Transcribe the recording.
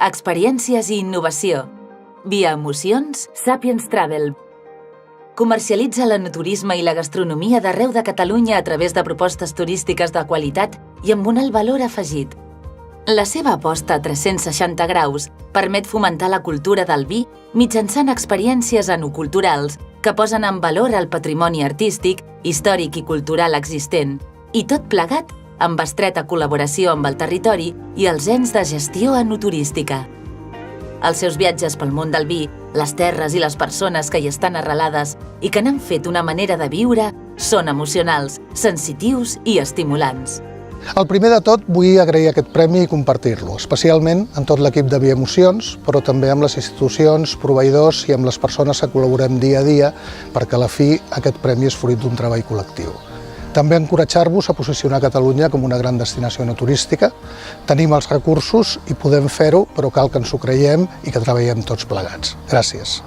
experiències i innovació. Via Emocions, Sapiens Travel. Comercialitza l'enoturisme i la gastronomia d'arreu de Catalunya a través de propostes turístiques de qualitat i amb un alt valor afegit. La seva aposta a 360 graus permet fomentar la cultura del vi mitjançant experiències enoculturals que posen en valor el patrimoni artístic, històric i cultural existent, i tot plegat amb estreta col·laboració amb el territori i els ens de gestió enoturística. Els seus viatges pel món del vi, les terres i les persones que hi estan arrelades i que n'han fet una manera de viure són emocionals, sensitius i estimulants. El primer de tot, vull agrair aquest premi i compartir-lo, especialment amb tot l'equip de Via Emocions, però també amb les institucions, proveïdors i amb les persones que col·laborem dia a dia, perquè a la fi aquest premi és fruit d'un treball col·lectiu. També encoratjar-vos a posicionar Catalunya com una gran destinació enoturística. Tenim els recursos i podem fer-ho, però cal que ens ho creiem i que treballem tots plegats. Gràcies.